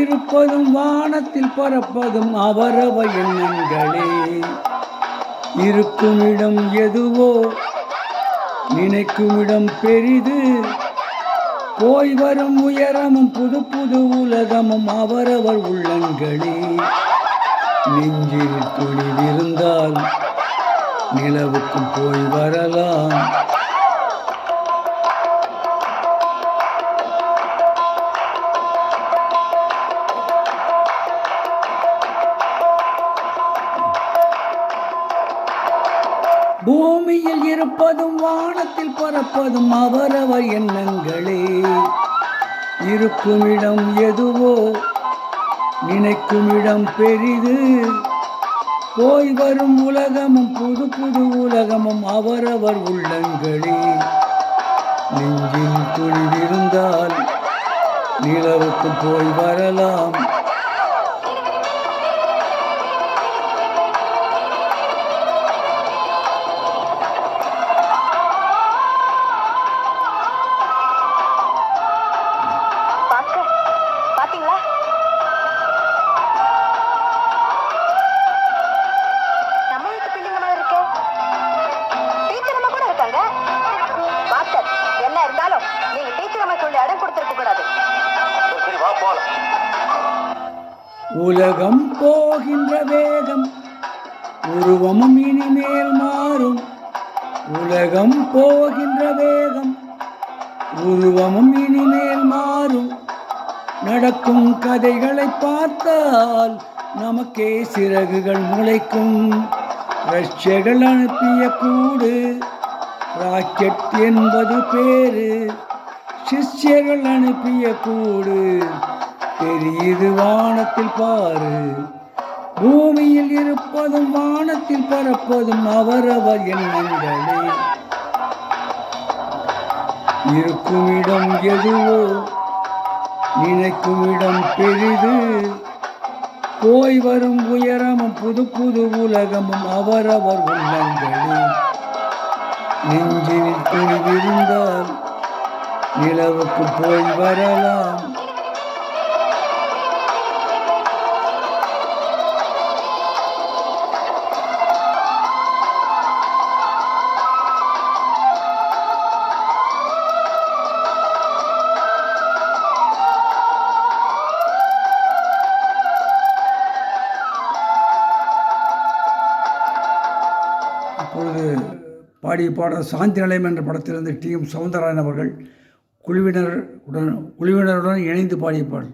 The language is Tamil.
இருப்பதும் வானத்தில் பறப்பதும் அவரவ எண்ணங்களே. இருக்குமிடம் எதுவோ நினைக்குமிடம் பெரிது. போய் வரும் உயரமும் புது புது உலகமும் அவரவர் உள்ளங்களே. நெஞ்சில் துணிவிருந்தால் நிலவுக்கும் போய் வரலாம். பூமியில் இருப்பதும் வானத்தில் பறப்பதும் அவரவர் எண்ணங்களே. இருக்குமிடம் எதுவோ நினைக்குமிடம் பெரிது. போய் வரும் உலகமும் புது புது உலகமும் அவரவர் உள்ளங்களே. நெஞ்சில் துணிவிருந்தால் நிலவுக்கு போய் வரலாம். உலகம் போகின்ற வேகம் உருவமும் இனிமேல் மாறும். உலகம் போகின்ற வேகம் உருவமும் இனிமேல் மாறும். நடக்கும் கதைகளை பார்த்தால் நமக்கே சிறகுகள் முளைக்கும். ரஷ்யர்கள் அனுப்பிய கூடு ராக்கெட் என்பது பேரு. சிஷ்யர்கள் அனுப்பிய கூடு தெரியுது வானத்தில் பாரு. பூமியில் இருப்பதும் வானத்தில் பறப்பதும் அவரவர் எண்ணங்களே. இருக்குமிடம் எதுவோ நினைக்குமிடம் பெரிது. போய் வரும் உயரமும் புது புது உலகமும் அவரவர் உள்ளங்களே. நெஞ்சில் துணிவிருந்தால் நிலவுக்கு போய் வரலாம். அப்பொழுது பாடிய பாடல் சாந்தி நிலையம் என்ற படத்திலிருந்து டி.எம். சௌந்தரராஜன் அவர்கள் குழுவினருடன் இணைந்து பாடிய பாடல்.